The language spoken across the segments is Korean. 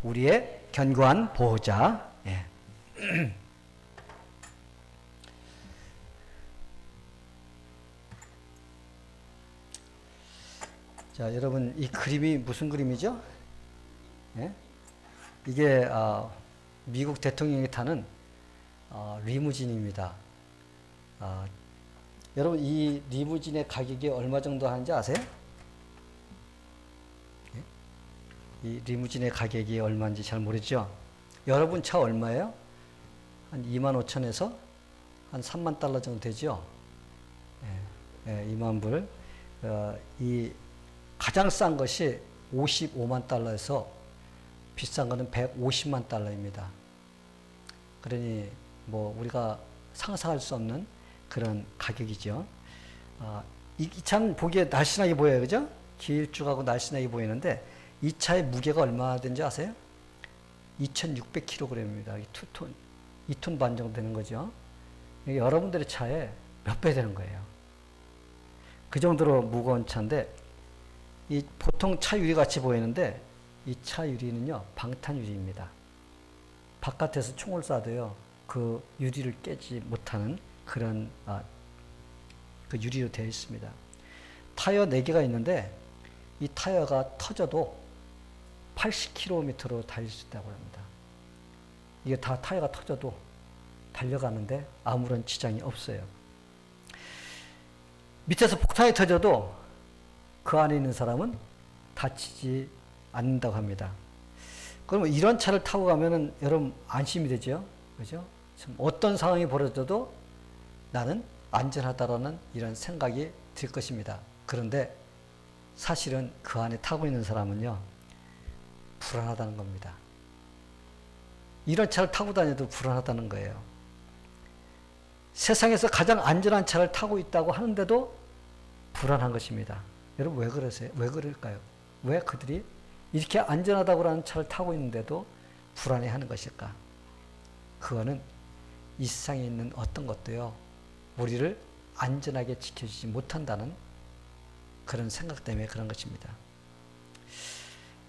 우리의 견고한 보호자. 예. 자, 여러분, 이 그림이 무슨 그림이죠? 예? 이게 미국 대통령이 타는 리무진입니다. 여러분, 이 리무진의 가격이 얼마 정도 하는지 아세요? 예? 이 리무진의 가격이 얼마인지 잘 모르죠? 여러분 차 얼마예요? 한 25,000에서 한 3만 달러 정도 되죠? 예, 예, 2만 불. 이 가장 싼 것이 55만 달러에서 비싼 거는 150만 달러입니다. 그러니 뭐 우리가 상상할 수 없는 그런 가격이죠. 이 차는 보기에 날씬하게 보여요. 그죠? 길쭉하고 날씬하게 보이는데 이 차의 무게가 얼마나 되는지 아세요? 2600kg입니다. 2톤, 2톤 반 정도 되는 거죠. 이게 여러분들의 차에 몇 배 되는 거예요. 그 정도로 무거운 차인데 이 보통 차 유리 같이 보이는데 이 차 유리는요 방탄 유리입니다. 바깥에서 총을 쏴도요 그 유리를 깨지 못하는 그런 그 유리로 되어 있습니다. 타이어 4개가 있는데 이 타이어가 터져도 80km로 달릴 수 있다고 합니다. 이게 다 타이어가 터져도 달려가는데 아무런 지장이 없어요. 밑에서 폭탄이 터져도 그 안에 있는 사람은 다치지 않는다고 합니다. 그러면 이런 차를 타고 가면은 여러분 안심이 되죠? 그죠? 어떤 상황이 벌어져도 나는 안전하다라는 이런 생각이 들 것입니다. 그런데 사실은 그 안에 타고 있는 사람은요, 불안하다는 겁니다. 이런 차를 타고 다녀도 불안하다는 거예요. 세상에서 가장 안전한 차를 타고 있다고 하는데도 불안한 것입니다. 여러분 왜 그러세요? 왜 그럴까요? 왜 그들이 이렇게 안전하다고 하는 차를 타고 있는데도 불안해하는 것일까? 그거는 이 세상에 있는 어떤 것도요, 우리를 안전하게 지켜주지 못한다는 그런 생각 때문에 그런 것입니다.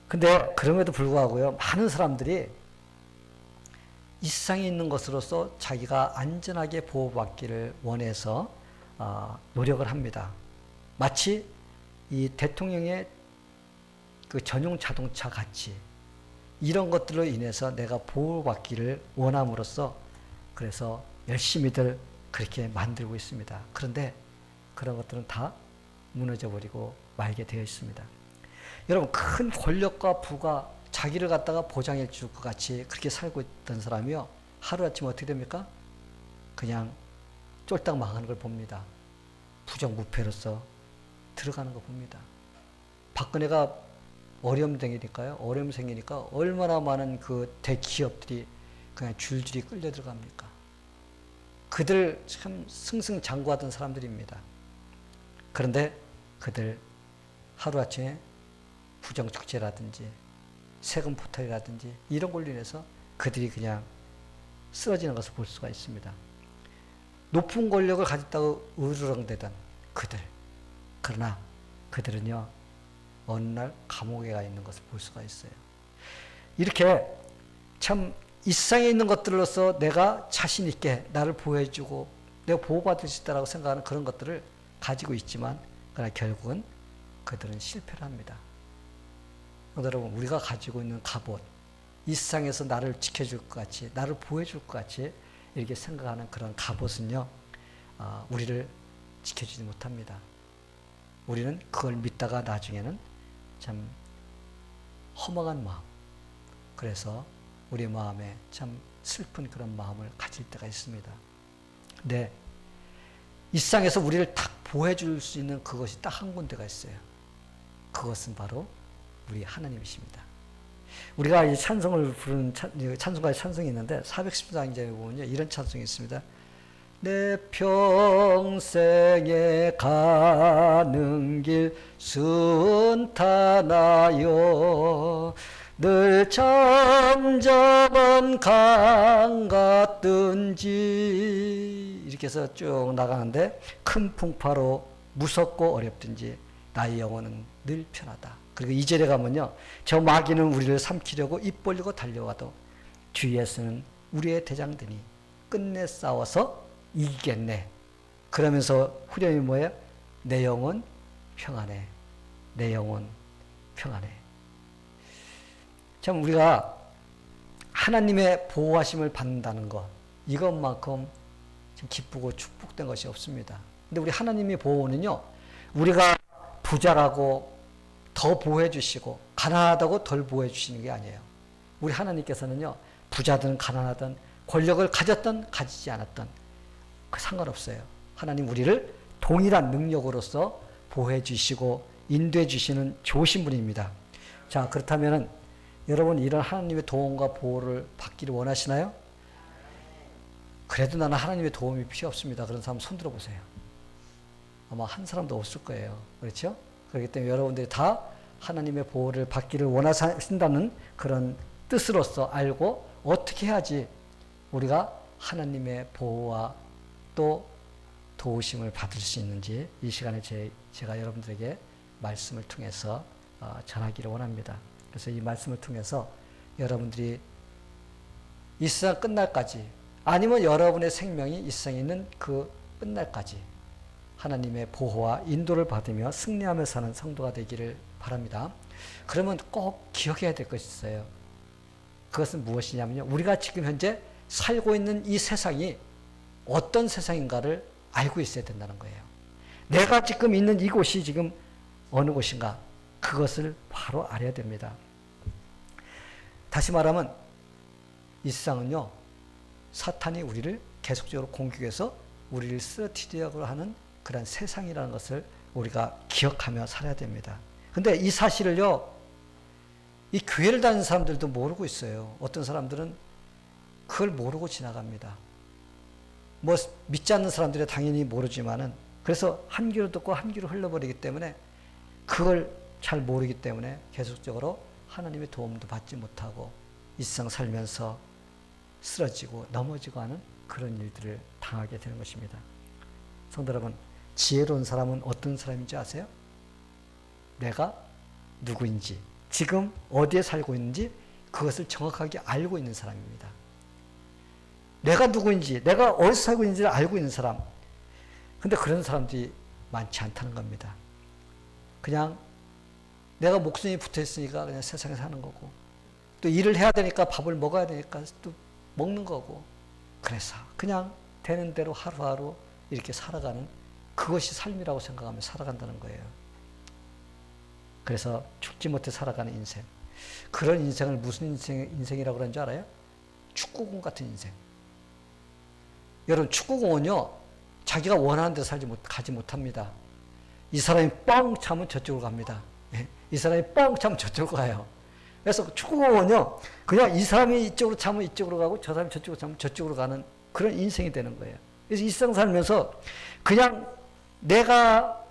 근데 그럼에도 불구하고요, 많은 사람들이 이 세상에 있는 것으로서 자기가 안전하게 보호받기를 원해서 노력을 합니다. 마치 이 대통령의 그 전용 자동차 같이 이런 것들로 인해서 내가 보호받기를 원함으로써 그래서 열심히들 그렇게 만들고 있습니다. 그런데 그런 것들은 다 무너져 버리고 말게 되어 있습니다. 여러분, 큰 권력과 부가 자기를 갖다가 보장해 줄 것 같이 그렇게 살고 있던 사람이요, 하루아침에 어떻게 됩니까? 그냥 쫄딱 망하는 걸 봅니다. 부정부패로서 들어가는 거 봅니다. 박근혜가 어려움 생기니까 얼마나 많은 그 대기업들이 그냥 줄줄이 끌려 들어갑니까? 그들 참 승승장구하던 사람들입니다. 그런데 그들 하루아침에 부정축제라든지 세금 포탈이라든지 이런 걸로 인해서 그들이 그냥 쓰러지는 것을 볼 수가 있습니다. 높은 권력을 가졌다고 으르렁대던 그들, 그러나 그들은요 어느 날 감옥에 가 있는 것을 볼 수가 있어요. 이렇게 참 이 세상에 있는 것들로서 내가 자신 있게 나를 보호해주고 내가 보호받을 수 있다고 생각하는 그런 것들을 가지고 있지만 그러나 결국은 그들은 실패를 합니다. 여러분, 우리가 가지고 있는 갑옷, 이 세상에서 나를 지켜줄 것 같이, 나를 보호해줄 것 같이 이렇게 생각하는 그런 갑옷은요, 우리를 지켜주지 못합니다. 우리는 그걸 믿다가 나중에는 참 허망한 마음, 그래서 우리 마음에 참 슬픈 그런 마음을 가질 때가 있습니다. 근데 이 세상에서 우리를 딱 보호해줄 수 있는 그것이 딱 한 군데가 있어요. 그것은 바로 우리 하나님이십니다. 우리가 이 찬송을 부르는 찬송가의 찬송이 있는데 414장에 보면요, 이런 찬송이 있습니다. 내 평생에 가는 길 순탄하여 늘 잠잠한 강 같든지 이렇게 해서 쭉 나가는데 큰 풍파로 무섭고 어렵든지 나의 영혼은 늘 편하다. 그리고 2절에 가면요. 저 마귀는 우리를 삼키려고 입 벌리고 달려와도 주위에서는 우리의 대장들이 끝내 싸워서 이기겠네. 그러면서 후렴이 뭐예요? 내 영혼 평안해. 내 영혼 평안해. 참 우리가 하나님의 보호하심을 받는다는 것, 이것만큼 기쁘고 축복된 것이 없습니다. 근데 우리 하나님의 보호는요, 우리가 부자라고 더 보호해 주시고 가난하다고 덜 보호해 주시는 게 아니에요. 우리 하나님께서는요, 부자든 가난하든 권력을 가졌든 가지지 않았든 그 상관없어요. 하나님 우리를 동일한 능력으로서 보호해 주시고 인도해 주시는 좋으신 분입니다. 자, 그렇다면은 여러분 이런 하나님의 도움과 보호를 받기를 원하시나요? 그래도 나는 하나님의 도움이 필요 없습니다. 그런 사람 손 들어보세요. 아마 한 사람도 없을 거예요. 그렇죠? 그렇기 때문에 여러분들이 다 하나님의 보호를 받기를 원하신다는 그런 뜻으로서 알고 어떻게 해야지 우리가 하나님의 보호와 또 도우심을 받을 수 있는지 이 시간에 제가 여러분들에게 말씀을 통해서 전하기를 원합니다. 그래서 이 말씀을 통해서 여러분들이 이 세상 끝날까지 아니면 여러분의 생명이 이 세상에 있는 그 끝날까지 하나님의 보호와 인도를 받으며 승리하며 사는 성도가 되기를 바랍니다. 그러면 꼭 기억해야 될 것이 있어요. 그것은 무엇이냐면요. 우리가 지금 현재 살고 있는 이 세상이 어떤 세상인가를 알고 있어야 된다는 거예요. 내가 지금 있는 이곳이 지금 어느 곳인가 그것을 바로 알아야 됩니다. 다시 말하면 이 세상은요. 사탄이 우리를 계속적으로 공격해서 우리를 쓰러뜨리려고 하는 그런 세상이라는 것을 우리가 기억하며 살아야 됩니다. 근데 이 사실을요. 이 교회를 다니는 사람들도 모르고 있어요. 어떤 사람들은 그걸 모르고 지나갑니다. 뭐 믿지 않는 사람들이 당연히 모르지만은 그래서 한 귀로 듣고 한 귀로 흘러버리기 때문에 그걸 잘 모르기 때문에 계속적으로 하나님의 도움도 받지 못하고 이 세상 살면서 쓰러지고 넘어지고 하는 그런 일들을 당하게 되는 것입니다. 성도 여러분, 지혜로운 사람은 어떤 사람인지 아세요? 내가 누구인지, 지금 어디에 살고 있는지 그것을 정확하게 알고 있는 사람입니다. 내가 누구인지, 내가 어디서 살고 있는지를 알고 있는 사람. 근데 그런 사람들이 많지 않다는 겁니다. 그냥 내가 목숨이 붙어 있으니까 그냥 세상에 사는 거고, 또 일을 해야 되니까 밥을 먹어야 되니까 또 먹는 거고, 그래서 그냥 되는 대로 하루하루 이렇게 살아가는 그것이 삶이라고 생각하며 살아간다는 거예요. 그래서 죽지 못해 살아가는 인생. 그런 인생을 무슨 인생이라고 그러는 줄 알아요? 축구공 같은 인생. 여러분, 축구공은요, 자기가 원하는 데 가지 못합니다. 이 사람이 뻥 차면 저쪽으로 갑니다. 이 사람이 뻥 차면 저쪽으로 가요. 그래서 축구공은요, 그냥 이 사람이 이쪽으로 차면 이쪽으로 가고 저 사람이 저쪽으로 차면 저쪽으로 가는 그런 인생이 되는 거예요. 그래서 이 세상 살면서 그냥 내가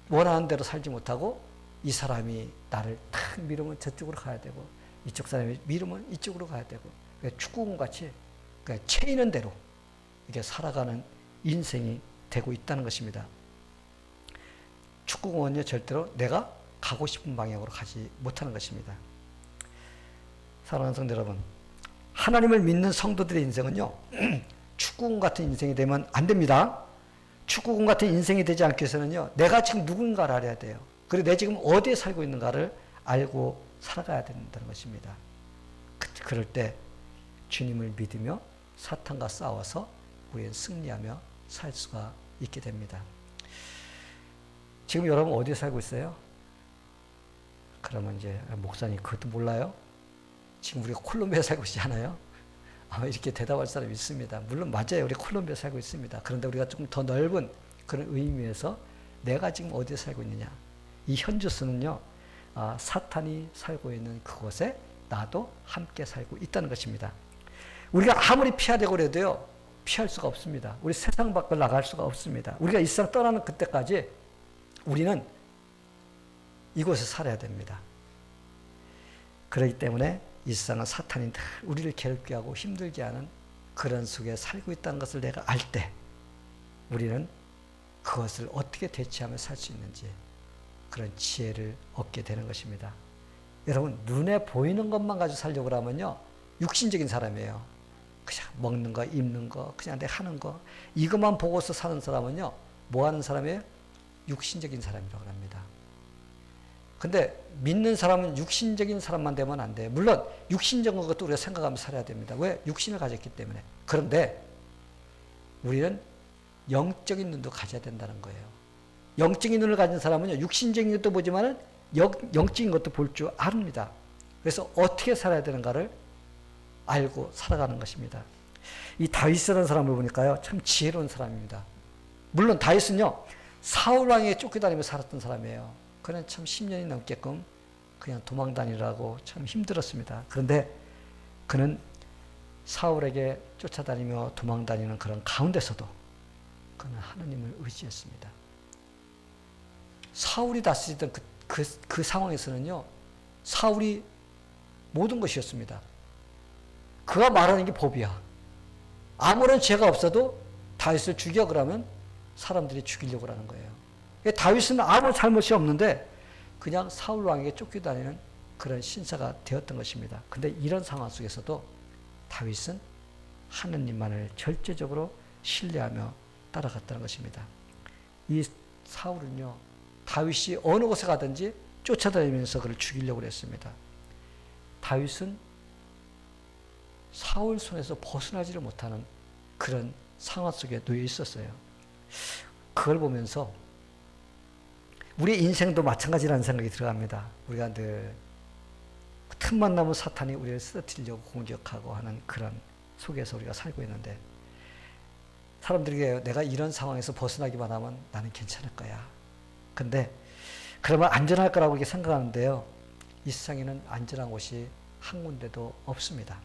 원하는 대로 살지 못하고 이 사람이 나를 탁 밀으면 저쪽으로 가야 되고 이쪽 사람이 밀으면 이쪽으로 가야 되고 축구공 같이 채이는 대로 이렇게 살아가는 인생이 되고 있다는 것입니다. 축구공은요, 절대로 내가 가고 싶은 방향으로 가지 못하는 것입니다. 사랑하는 성도 여러분, 하나님을 믿는 성도들의 인생은요, 축구공 같은 인생이 되면 안 됩니다. 축구공 같은 인생이 되지 않기 위해서는요, 내가 지금 누군가를 알아야 돼요. 그리고 내가 지금 어디에 살고 있는가를 알고 살아가야 된다는 것입니다. 그럴 때 주님을 믿으며 사탄과 싸워서 우리는 승리하며 살 수가 있게 됩니다. 지금 여러분 어디에 살고 있어요? 그러면 이제 목사님 그것도 몰라요? 지금 우리가 콜롬비아에 살고 있지 않아요? 아마 이렇게 대답할 사람이 있습니다. 물론 맞아요. 우리 콜롬비아에 살고 있습니다. 그런데 우리가 조금 더 넓은 그런 의미에서 내가 지금 어디에 살고 있느냐. 이 현주소는요. 사탄이 살고 있는 그곳에 나도 함께 살고 있다는 것입니다. 우리가 아무리 피하려고 해도요. 피할 수가 없습니다. 우리 세상 밖을 나갈 수가 없습니다. 우리가 이 세상 떠나는 그때까지 우리는 이곳에 살아야 됩니다. 그렇기 때문에 이 세상은 사탄이 늘 우리를 괴롭게 하고 힘들게 하는 그런 속에 살고 있다는 것을 내가 알 때 우리는 그것을 어떻게 대처하며 살 수 있는지 그런 지혜를 얻게 되는 것입니다. 여러분, 눈에 보이는 것만 가지고 살려고 하면요, 육신적인 사람이에요. 그냥 먹는 거, 입는 거, 그냥 내가 하는 거, 이것만 보고서 사는 사람은요, 뭐 하는 사람이에요? 육신적인 사람이라고 합니다. 근데 믿는 사람은 육신적인 사람만 되면 안 돼요. 물론 육신적인 것도 우리가 생각하면서 살아야 됩니다. 왜? 육신을 가졌기 때문에. 그런데 우리는 영적인 눈도 가져야 된다는 거예요. 영적인 눈을 가진 사람은요, 육신적인 것도 보지만은 영적인 것도 볼 줄 압니다. 그래서 어떻게 살아야 되는가를 알고 살아가는 것입니다. 이 다윗이라는 사람을 보니까요, 참 지혜로운 사람입니다. 물론 다윗은요, 사울 왕에게 쫓겨다니며 살았던 사람이에요. 그는 참 10년이 넘게끔 그냥 도망 다니라고 참 힘들었습니다. 그런데 그는 사울에게 쫓아다니며 도망 다니는 그런 가운데서도 그는 하나님을 의지했습니다. 사울이 다스리던 그 상황에서는요, 사울이 모든 것이었습니다. 그가 말하는 게 법이야. 아무런 죄가 없어도 다윗을 죽여 그러면 사람들이 죽이려고 하는 거예요. 다윗은 아무 잘못이 없는데 그냥 사울 왕에게 쫓겨다니는 그런 신사가 되었던 것입니다. 근데 이런 상황 속에서도 다윗은 하느님만을 절대적으로 신뢰하며 따라갔다는 것입니다. 이 사울은요, 다윗이 어느 곳에 가든지 쫓아다니면서 그를 죽이려고 했습니다. 다윗은 사울 손에서 벗어나지를 못하는 그런 상황 속에 놓여 있었어요. 그걸 보면서 우리 인생도 마찬가지라는 생각이 들어갑니다. 우리가 늘 틈만 나면 사탄이 우리를 쓰러뜨리려고 공격하고 하는 그런 속에서 우리가 살고 있는데, 사람들에게 내가 이런 상황에서 벗어나기만 하면 나는 괜찮을 거야. 근데 그러면 안전할 거라고 이렇게 생각하는데요, 이 세상에는 안전한 곳이 한 군데도 없습니다.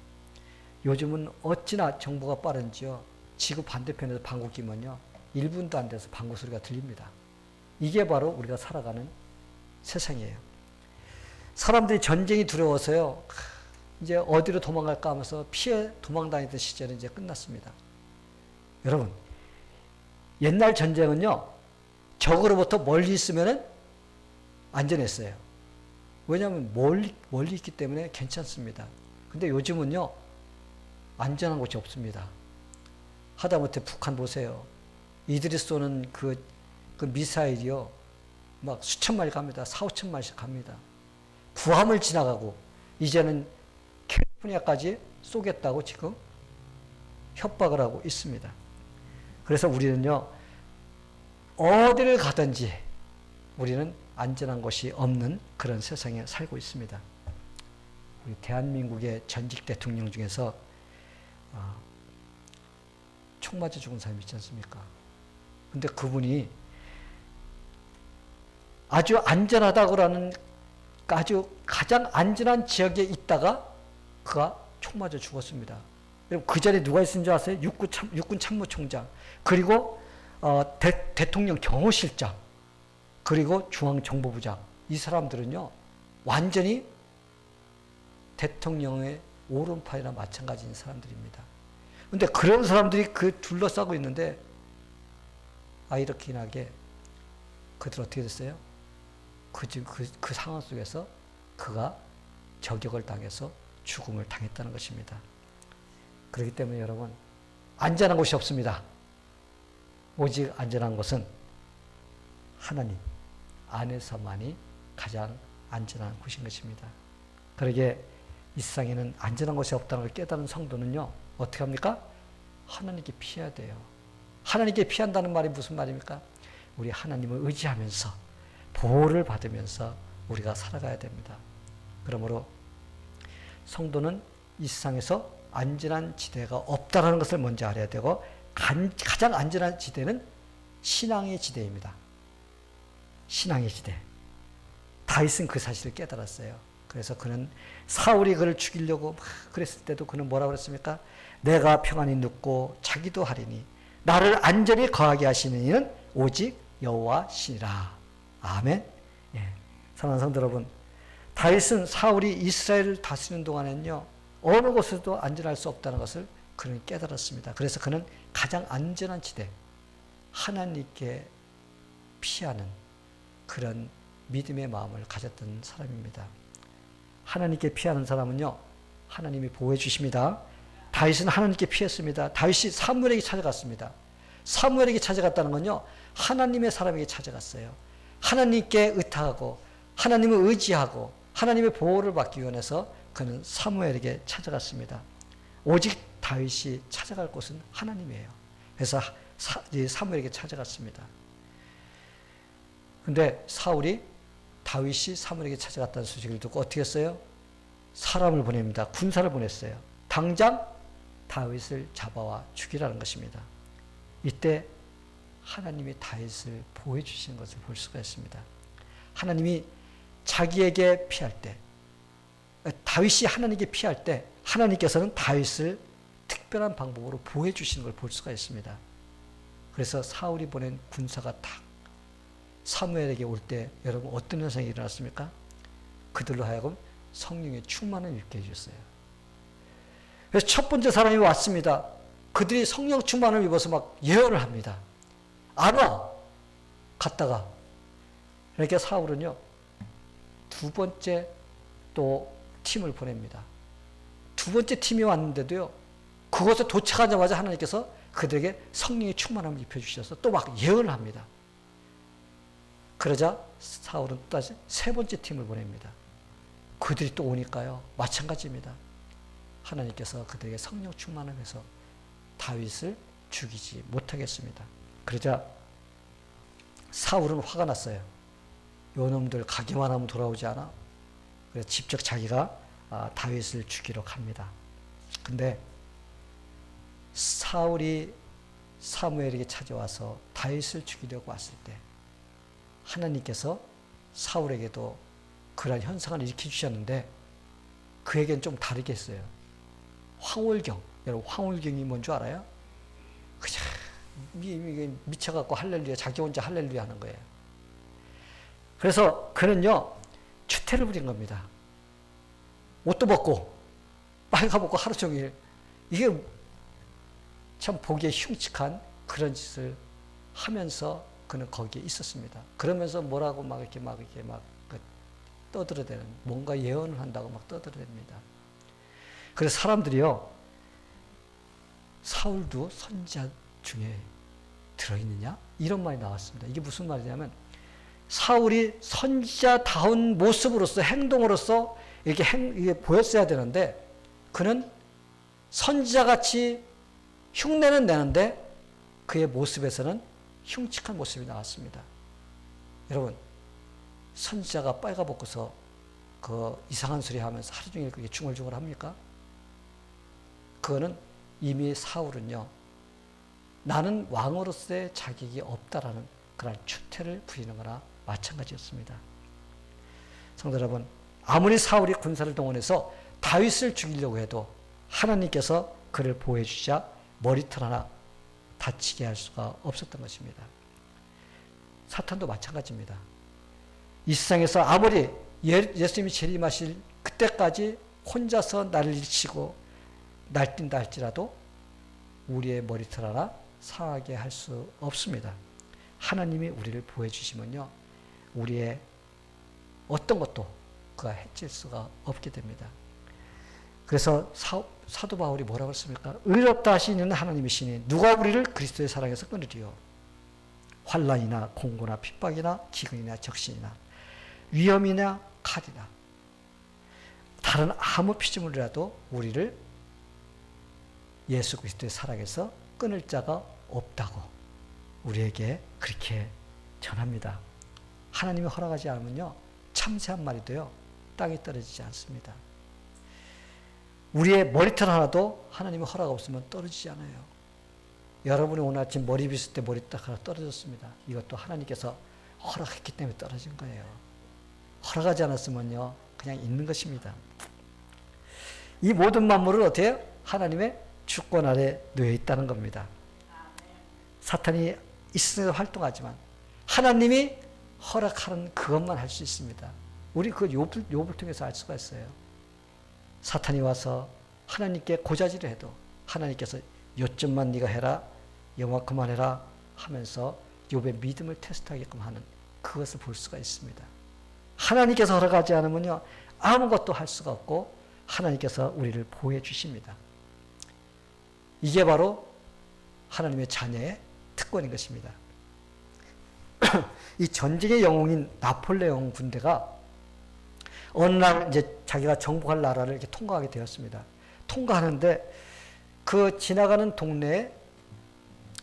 요즘은 어찌나 정보가 빠른지요, 지구 반대편에서 방구 끼면요 1분도 안 돼서 방구 소리가 들립니다. 이게 바로 우리가 살아가는 세상이에요. 사람들이 전쟁이 두려워서요, 이제 어디로 도망갈까 하면서 피해 도망 다니던 시절은 이제 끝났습니다. 여러분, 옛날 전쟁은요, 적으로부터 멀리 있으면 안전했어요. 왜냐하면 멀리 있기 때문에 괜찮습니다. 근데 요즘은요, 안전한 곳이 없습니다. 하다못해 북한 보세요. 이들이 쏘는 그 미사일이요, 막 수천 마리 갑니다. 4,5천 마리씩 갑니다. 구함을 지나가고 이제는 캘리포니아까지 쏘겠다고 지금 협박을 하고 있습니다. 그래서 우리는요, 어디를 가든지 우리는 안전한 곳이 없는 그런 세상에 살고 있습니다. 우리 대한민국의 전직 대통령 중에서 총 맞아 죽은 사람이 있지 않습니까? 근데 그분이 아주 안전하다고 하는 아주 가장 안전한 지역에 있다가 그가 총 맞아 죽었습니다. 그 자리에 누가 있는 줄 아세요? 육군 참모총장, 그리고 대통령 경호실장, 그리고 중앙정보부장. 이 사람들은요, 완전히 대통령의 오른팔이나 마찬가지인 사람들입니다. 근데 그런 사람들이 둘러싸고 있는데, 아이러키나게 그들 어떻게 됐어요? 그 상황 속에서 그가 저격을 당해서 죽음을 당했다는 것입니다. 그렇기 때문에 여러분, 안전한 곳이 없습니다. 오직 안전한 곳은 하나님 안에서만이 가장 안전한 곳인 것입니다. 그러게 이 세상에는 안전한 곳이 없다는 걸 깨달은 성도는요, 어떻게 합니까? 하나님께 피해야 돼요. 하나님께 피한다는 말이 무슨 말입니까? 우리 하나님을 의지하면서 보호를 받으면서 우리가 살아가야 됩니다. 그러므로 성도는 이 세상에서 안전한 지대가 없다는 것을 먼저 알아야 되고, 가장 안전한 지대는 신앙의 지대입니다. 신앙의 지대. 다윗은 그 사실을 깨달았어요. 그래서 그는 사울이 그를 죽이려고 막 그랬을 때도 그는 뭐라고 그랬습니까? 내가 평안히 눕고 자기도 하리니 나를 안전히 거하게 하시는 이는 오직 여호와시니라. 아멘. 예. 사랑하는 성도 여러분, 다윗은 사울이 이스라엘을 다스리는 동안에는요, 어느 곳에도 안전할 수 없다는 것을 그는 깨달았습니다. 그래서 그는 가장 안전한 지대, 하나님께 피하는 그런 믿음의 마음을 가졌던 사람입니다. 하나님께 피하는 사람은요, 하나님이 보호해 주십니다. 다윗은 하나님께 피했습니다. 다윗이 사무엘에게 찾아갔습니다. 사무엘에게 찾아갔다는 건요, 하나님의 사람에게 찾아갔어요. 하나님께 의탁하고 하나님을 의지하고 하나님의 보호를 받기 위해서 그는 사무엘에게 찾아갔습니다. 오직 다윗이 찾아갈 곳은 하나님이에요. 그래서 사무엘에게 찾아갔습니다. 근데 사울이 다윗이 사무엘에게 찾아갔다는 소식을 듣고 어떻게 했어요? 사람을 보냅니다. 군사를 보냈어요. 당장 다윗을 잡아와 죽이라는 것입니다. 이때 하나님이 다윗을 보호해 주시는 것을 볼 수가 있습니다. 하나님이 자기에게 피할 때, 다윗이 하나님께 피할 때 하나님께서는 다윗을 특별한 방법으로 보호해 주시는 걸 볼 수가 있습니다. 그래서 사울이 보낸 군사가 딱 사무엘에게 올 때 여러분 어떤 현상이 일어났습니까? 그들로 하여금 성령의 충만을 입게 해줬어요. 그래서 첫 번째 사람이 왔습니다. 그들이 성령 충만을 입어서 막 예언을 합니다. 안 와. 갔다가. 그러니까 사울은요, 두 번째 또 팀을 보냅니다. 두 번째 팀이 왔는데도요, 그곳에 도착하자마자 하나님께서 그들에게 성령의 충만함을 입혀주셔서 또 막 예언을 합니다. 그러자 사울은 다시 세 번째 팀을 보냅니다. 그들이 또 오니까요, 마찬가지입니다. 하나님께서 그들에게 성령 충만을 해서 다윗을 죽이지 못하겠습니다. 그러자 사울은 화가 났어요. 요 놈들 가기만 하면 돌아오지 않아? 그래서 직접 자기가 다윗을 죽이러 갑니다. 근데 사울이 사무엘에게 찾아와서 다윗을 죽이려고 왔을 때 하나님께서 사울에게도 그러한 현상을 일으켜 주셨는데 그에겐 좀 다르게 했어요. 황홀경. 여러분 황홀경이 뭔 줄 알아요? 그냥 미쳐갖고 할렐루야, 자기 혼자 할렐루야 하는 거예요. 그래서 그는요, 추태를 부린 겁니다. 옷도 벗고 빨가벗고 하루 종일. 이게 참 보기에 흉측한 그런 짓을 하면서 그는 거기에 있었습니다. 그러면서 뭐라고 막 떠들어대는, 뭔가 예언을 한다고 막 떠들어댑니다. 그래서 사람들이요, 사울도 선지자 중에 들어있느냐? 이런 말이 나왔습니다. 이게 무슨 말이냐면, 사울이 선지자다운 모습으로서, 행동으로서 이게 보였어야 되는데, 그는 선지자같이 흉내는 내는데, 그의 모습에서는 흉측한 모습이 나왔습니다. 여러분, 선지자가 빨가벗고서 그 이상한 소리 하면서 하루 종일 그게 중얼중얼 합니까? 그거는 이미 사울은요, 나는 왕으로서의 자격이 없다라는 그런 추태를 부리는 거나 마찬가지였습니다. 성도 여러분, 아무리 사울이 군사를 동원해서 다윗을 죽이려고 해도 하나님께서 그를 보호해 주시자 머리털 하나 다치게 할 수가 없었던 것입니다. 사탄도 마찬가지입니다. 이 세상에서 아무리 예수님이 재림하실 그때까지 혼자서 난리를 치고 날뛴다 할지라도 우리의 머리털 하나 상하게 할 수 없습니다. 하나님이 우리를 보호해 주시면요, 우리의 어떤 것도 그가 해칠 수가 없게 됩니다. 그래서 사도 바울이 뭐라고 했습니까? 의롭다 하시는 하나님이시니 누가 우리를 그리스도의 사랑에서 끊으리요? 환난이나 공고나 핍박이나 기근이나 적신이나 위험이나 칼이나 다른 아무 피조물이라도 우리를 예수 그리스도의 사랑에서 끊을 자가 없다고 우리에게 그렇게 전합니다. 하나님이 허락하지 않으면요, 참새 한 마리도요, 땅에 떨어지지 않습니다. 우리의 머리털 하나도 하나님의 허락 없으면 떨어지지 않아요. 여러분이 오늘 아침 머리 빗을 때 머리털 하나 떨어졌습니다. 이것도 하나님께서 허락했기 때문에 떨어진 거예요. 허락하지 않았으면요, 그냥 있는 것입니다. 이 모든 만물을 어떻게 해요? 하나님의 주권 아래 놓여 있다는 겁니다. 사탄이 이 세상에서 활동하지만 하나님이 허락하는 그것만 할 수 있습니다. 우리 그 욥을 통해서 알 수가 있어요. 사탄이 와서 하나님께 고자질을 해도 하나님께서 요점만 네가 해라, 요만큼만 해라 하면서 욥의 믿음을 테스트하게끔 하는 그것을 볼 수가 있습니다. 하나님께서 허락하지 않으면요, 아무것도 할 수가 없고 하나님께서 우리를 보호해 주십니다. 이게 바로 하나님의 자녀의 특권인 것입니다. 이 전쟁의 영웅인 나폴레옹 군대가 어느 날 이제 자기가 정복할 나라를 이렇게 통과하게 되었습니다. 통과하는데 그 지나가는 동네에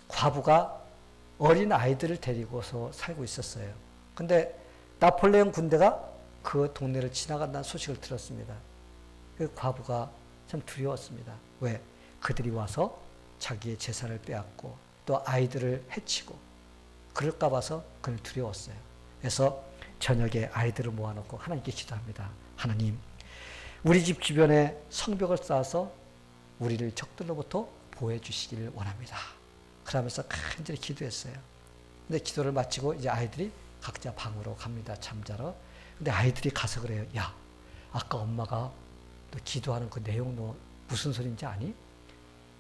과부가 어린 아이들을 데리고서 살고 있었어요. 근데 나폴레옹 군대가 그 동네를 지나간다는 소식을 들었습니다. 그 과부가 참 두려웠습니다. 왜? 그들이 와서 자기의 재산을 빼앗고 또 아이들을 해치고 그럴까 봐서 그는 두려웠어요. 그래서 저녁에 아이들을 모아놓고 하나님께 기도합니다. 하나님, 우리 집 주변에 성벽을 쌓아서 우리를 적들로부터 보호해 주시기를 원합니다. 그러면서 간절히 기도했어요. 근데 기도를 마치고 이제 아이들이 각자 방으로 갑니다. 잠자러. 근데 아이들이 가서 그래요. 야, 아까 엄마가 너 기도하는 그 내용 너 무슨 소리인지 아니?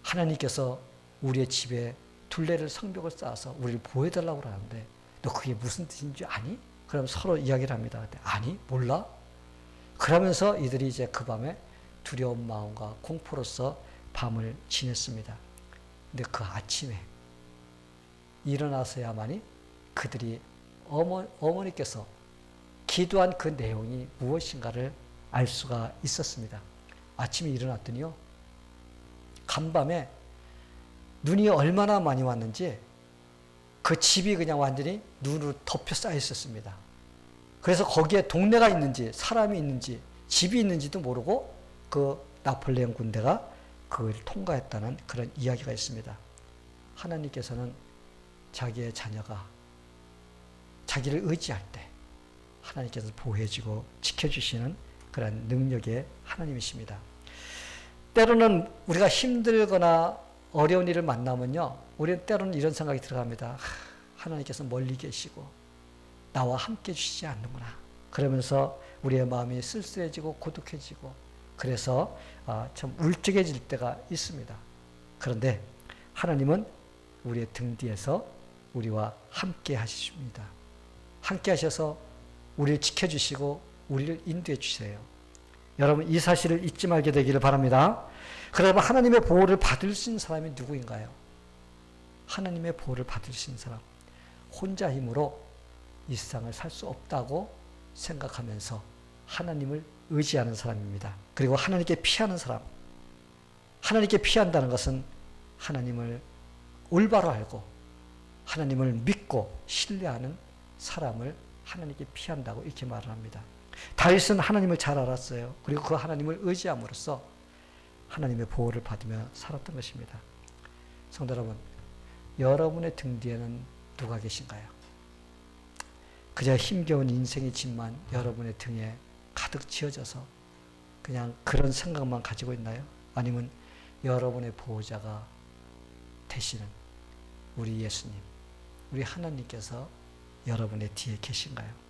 하나님께서 우리의 집에 둘레를 성벽을 쌓아서 우리를 보호해달라고 그러는데 너 그게 무슨 뜻인지 아니? 그럼 서로 이야기를 합니다. 근데 아니, 몰라? 그러면서 이들이 이제 그 밤에 두려운 마음과 공포로서 밤을 지냈습니다. 근데 그 아침에 일어나서야만이 그들이 어머니께서 기도한 그 내용이 무엇인가를 알 수가 있었습니다. 아침에 일어났더니요, 간밤에 눈이 얼마나 많이 왔는지 그 집이 그냥 완전히 눈으로 덮여 쌓여 있었습니다. 그래서 거기에 동네가 있는지 사람이 있는지 집이 있는지도 모르고 그 나폴레옹 군대가 그걸 통과했다는 그런 이야기가 있습니다. 하나님께서는 자기의 자녀가 자기를 의지할 때 하나님께서 보호해주고 지켜주시는 그런 능력의 하나님이십니다. 때로는 우리가 힘들거나 어려운 일을 만나면요, 우리는 때로는 이런 생각이 들어갑니다. 하나님께서 멀리 계시고 나와 함께 주시지 않는구나. 그러면서 우리의 마음이 쓸쓸해지고 고독해지고 그래서 참 울적해질 때가 있습니다. 그런데 하나님은 우리의 등 뒤에서 우리와 함께 하십니다. 함께 하셔서 우리를 지켜주시고 우리를 인도해 주세요. 여러분, 이 사실을 잊지 말게 되기를 바랍니다. 그러면 하나님의 보호를 받을 수 있는 사람이 누구인가요? 하나님의 보호를 받을 수 있는 사람. 혼자 힘으로 이 세상을 살 수 없다고 생각하면서 하나님을 의지하는 사람입니다. 그리고 하나님께 피하는 사람. 하나님께 피한다는 것은 하나님을 올바로 알고 하나님을 믿고 신뢰하는 사람을 하나님께 피한다고 이렇게 말을 합니다. 다윗은 하나님을 잘 알았어요. 그리고 그 하나님을 의지함으로써 하나님의 보호를 받으며 살았던 것입니다. 성도 여러분, 여러분의 등 뒤에는 누가 계신가요? 그저 힘겨운 인생의 짐만 여러분의 등에 가득 지어져서 그냥 그런 생각만 가지고 있나요? 아니면 여러분의 보호자가 되시는 우리 예수님, 우리 하나님께서 여러분의 뒤에 계신가요?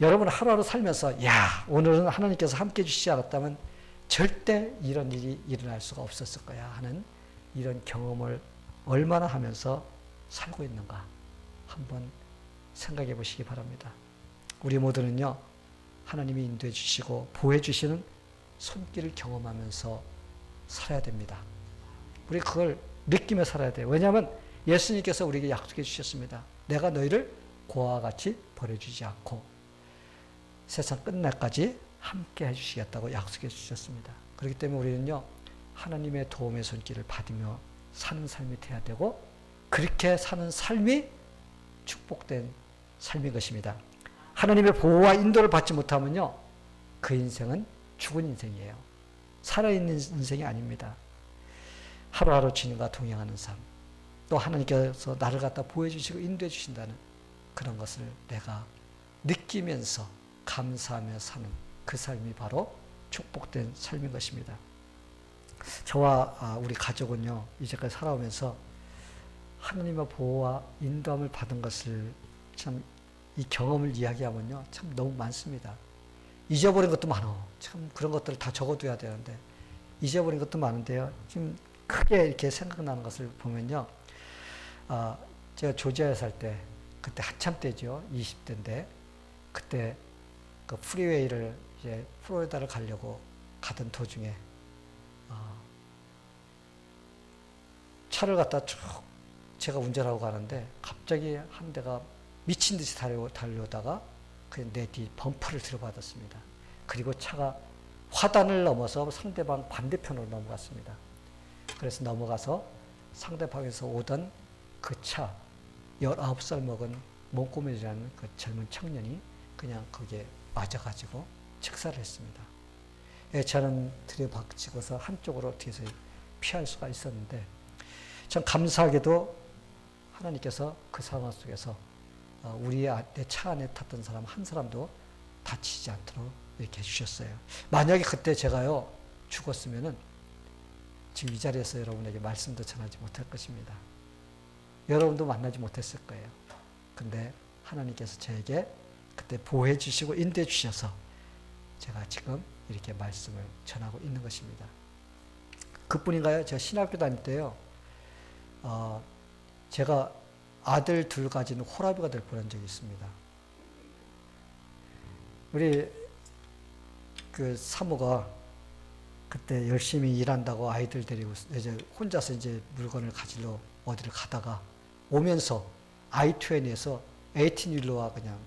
여러분 하루하루 살면서 야, 오늘은 하나님께서 함께 해주시지 않았다면 절대 이런 일이 일어날 수가 없었을 거야 하는 이런 경험을 얼마나 하면서 살고 있는가 한번 생각해 보시기 바랍니다. 우리 모두는요, 하나님이 인도해 주시고 보호해 주시는 손길을 경험하면서 살아야 됩니다. 우리 그걸 느끼며 살아야 돼요. 왜냐하면 예수님께서 우리에게 약속해 주셨습니다. 내가 너희를 고아와 같이 버려주지 않고 세상 끝날까지 함께 해주시겠다고 약속해 주셨습니다. 그렇기 때문에 우리는요, 하나님의 도움의 손길을 받으며 사는 삶이 돼야 되고 그렇게 사는 삶이 축복된 삶인 것입니다. 하나님의 보호와 인도를 받지 못하면요, 그 인생은 죽은 인생이에요. 살아있는 인생이 아닙니다. 하루하루 주님과 동행하는 삶, 또 하나님께서 나를 갖다 보호해 주시고 인도해 주신다는 그런 것을 내가 느끼면서 감사하며 사는 그 삶이 바로 축복된 삶인 것입니다. 저와 우리 가족은요, 이제까지 살아오면서 하나님의 보호와 인도함을 받은 것을 참 이 경험을 이야기하면요, 참 너무 많습니다. 잊어버린 것도 많아. 참 그런 것들을 다 적어둬야 되는데 잊어버린 것도 많은데요. 지금 크게 이렇게 생각나는 것을 보면요, 제가 조지아에 살 때, 그때 한참 때죠. 20대인데 그때 그 프리웨이를 이제 플로리다를 가려고 가던 도중에 차를 갖다 쭉 제가 운전하고 가는데 갑자기 한 대가 미친 듯이 달려오다가 그냥 내 뒤 범퍼를 들어받았습니다. 그리고 차가 화단을 넘어서 상대방 반대편으로 넘어갔습니다. 그래서 넘어가서 상대방에서 오던 그 차 19살 먹은 몽꼬멜이라는 그 젊은 청년이 그냥 거기에 맞아가지고 직사를 했습니다. 저는 들여박치고서 한쪽으로 뒤에서 피할 수가 있었는데 전 감사하게도 하나님께서 그 상황 속에서 내 차 안에 탔던 사람 한 사람도 다치지 않도록 이렇게 해주셨어요. 만약에 그때 제가요 죽었으면은 지금 이 자리에서 여러분에게 말씀도 전하지 못할 것입니다. 여러분도 만나지 못했을 거예요. 근데 하나님께서 저에게 그때 보호해 주시고 인도해 주셔서 제가 지금 이렇게 말씀을 전하고 있는 것입니다. 그뿐인가요? 제가 신학교 다닐 때요. 제가 아들 둘 가진 호라비가 될 뻔한 적이 있습니다. 우리 그 사모가 그때 열심히 일한다고 아이들 데리고 이제 혼자서 이제 물건을 가지러 어디를 가다가 오면서 I-20에서 18휠러와 그냥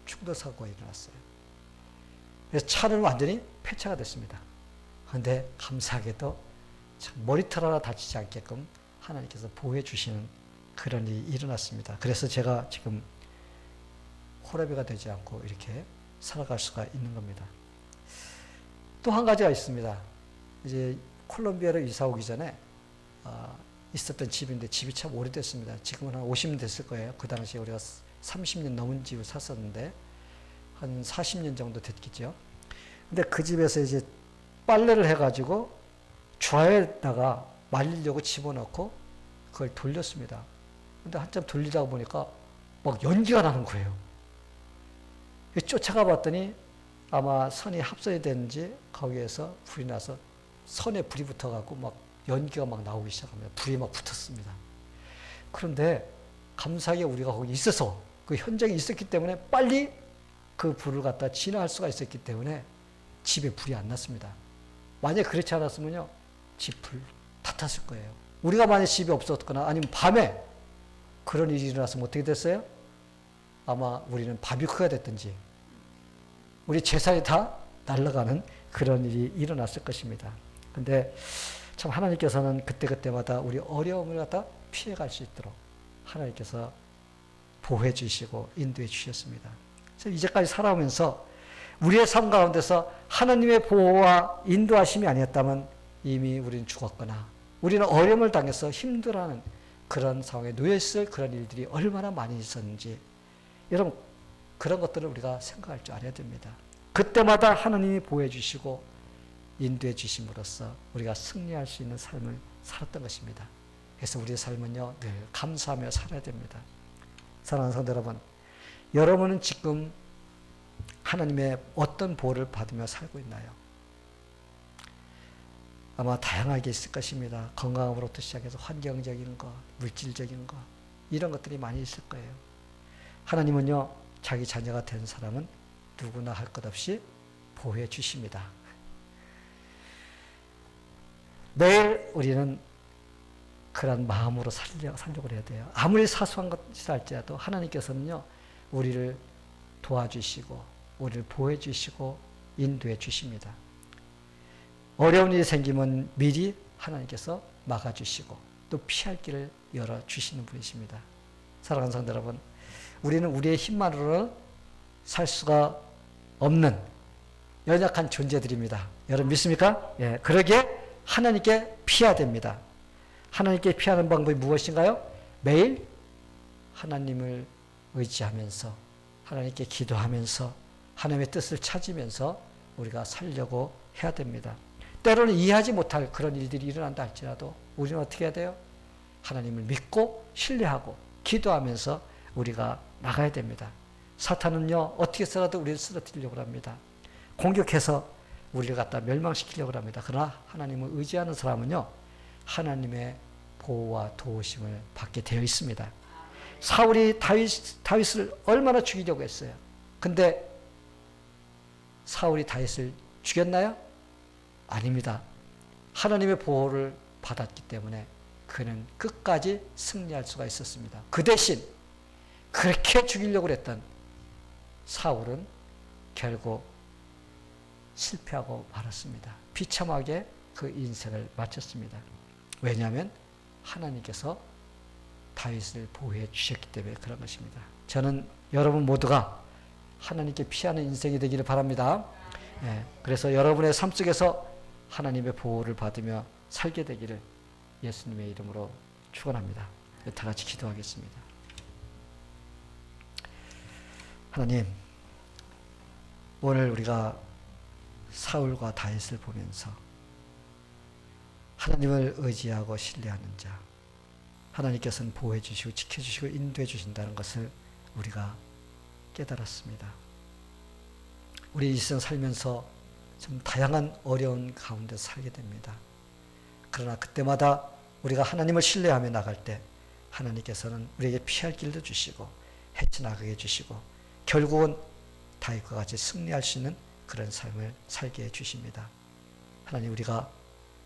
충돌 사고가 일어났어요. 그래서 차는 완전히 폐차가 됐습니다. 그런데 감사하게도 참 머리털 하나 다치지 않게끔 하나님께서 보호해 주시는 그런 일이 일어났습니다. 그래서 제가 지금 호라비가 되지 않고 이렇게 살아갈 수가 있는 겁니다. 또 한 가지가 있습니다. 이제 콜롬비아로 이사 오기 전에 있었던 집인데 집이 참 오래됐습니다. 지금은 한 50년 됐을 거예요. 그 당시에 우리가 30년 넘은 집을 샀었는데 한 40년 정도 됐겠죠. 근데 그 집에서 이제 빨래를 해가지고 좌에다가 말리려고 집어넣고 그걸 돌렸습니다. 근데 한참 돌리다 보니까 막 연기가 나는 거예요. 쫓아가 봤더니 아마 선이 합선이 됐는지 거기에서 불이 나서 선에 불이 붙어갖고 막 연기가 막 나오기 시작합니다. 불이 막 붙었습니다. 그런데 감사하게 우리가 거기 있어서 그 현장에 있었기 때문에 빨리 그 불을 갖다 진화할 수가 있었기 때문에 집에 불이 안 났습니다. 만약에 그렇지 않았으면요, 집 불 다 탔을 거예요. 우리가 만약 집에 없었거나 아니면 밤에 그런 일이 일어났으면 어떻게 됐어요? 아마 우리는 바비큐가 됐든지 우리 재산이 다 날아가는 그런 일이 일어났을 것입니다. 근데 참 하나님께서는 그때그때마다 우리 어려움을 갖다 피해갈 수 있도록 하나님께서 보호해 주시고 인도해 주셨습니다. 이제까지 살아오면서 우리의 삶 가운데서 하나님의 보호와 인도하심이 아니었다면 이미 우리는 죽었거나 우리는 어려움을 당해서 힘들어하는 그런 상황에 놓여있을 그런 일들이 얼마나 많이 있었는지 여러분 그런 것들을 우리가 생각할 줄 알아야 됩니다. 그때마다 하나님이 보호해 주시고 인도해 주심으로써 우리가 승리할 수 있는 삶을 살았던 것입니다. 그래서 우리의 삶은요 늘 감사하며 살아야 됩니다. 사랑하는 성도 여러분, 여러분은 지금 하나님의 어떤 보호를 받으며 살고 있나요? 아마 다양하게 있을 것입니다. 건강으로부터 시작해서 환경적인 것, 물질적인 것 이런 것들이 많이 있을 거예요. 하나님은요 자기 자녀가 된 사람은 누구나 할 것 없이 보호해 주십니다. 매일 우리는 그런 마음으로 살려고 해야 돼요. 아무리 사소한 것이라 할지라도 하나님께서는요 우리를 도와주시고 우리를 보호해 주시고 인도해 주십니다. 어려운 일이 생기면 미리 하나님께서 막아주시고 또 피할 길을 열어주시는 분이십니다. 사랑하는 성도 여러분, 우리는 우리의 힘만으로는 살 수가 없는 연약한 존재들입니다. 여러분 믿습니까? 예, 그러기에 하나님께 피해야 됩니다. 하나님께 피하는 방법이 무엇인가요? 매일 하나님을 의지하면서 하나님께 기도하면서 하나님의 뜻을 찾으면서 우리가 살려고 해야 됩니다. 때로는 이해하지 못할 그런 일들이 일어난다 할지라도 우리는 어떻게 해야 돼요? 하나님을 믿고 신뢰하고 기도하면서 우리가 나가야 됩니다. 사탄은요 어떻게 해서라도 우리를 쓰러뜨리려고 합니다. 공격해서 우리를 갖다 멸망시키려고 합니다. 그러나 하나님을 의지하는 사람은요 하나님의 보호와 도우심을 받게 되어 있습니다. 사울이 다윗을 얼마나 죽이려고 했어요. 근데 사울이 다윗을 죽였나요? 아닙니다. 하나님의 보호를 받았기 때문에 그는 끝까지 승리할 수가 있었습니다. 그 대신 그렇게 죽이려고 했던 사울은 결국 실패하고 말았습니다. 비참하게 그 인생을 마쳤습니다. 왜냐하면 하나님께서 다윗을 보호해 주셨기 때문에 그런 것입니다. 저는 여러분 모두가 하나님께 피하는 인생이 되기를 바랍니다. 그래서 여러분의 삶 속에서 하나님의 보호를 받으며 살게 되기를 예수님의 이름으로 축원합니다. 다 같이 기도하겠습니다. 하나님, 오늘 우리가 사울과 다윗을 보면서 하나님을 의지하고 신뢰하는 자, 하나님께서는 보호해 주시고 지켜주시고 인도해 주신다는 것을 우리가 깨달았습니다. 우리 이 세상 살면서 좀 다양한 어려운 가운데 살게 됩니다. 그러나 그때마다 우리가 하나님을 신뢰하며 나갈 때 하나님께서는 우리에게 피할 길도 주시고 헤쳐나가게 해주시고 결국은 다윗과 같이 승리할 수 있는 그런 삶을 살게 해주십니다. 하나님, 우리가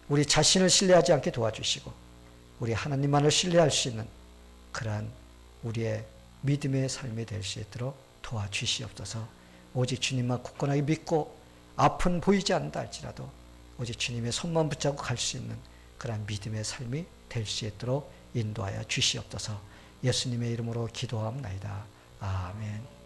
우리 자신을 신뢰하지 않게 도와주시고 우리 하나님만을 신뢰할 수 있는 그러한 우리의 믿음의 삶이 될 수 있도록 도와주시옵소서. 오직 주님만 굳건하게 믿고 앞은 보이지 않는다 할지라도 오직 주님의 손만 붙잡고 갈 수 있는 그러한 믿음의 삶이 될 수 있도록 인도하여 주시옵소서. 예수님의 이름으로 기도하옵나이다. 아멘.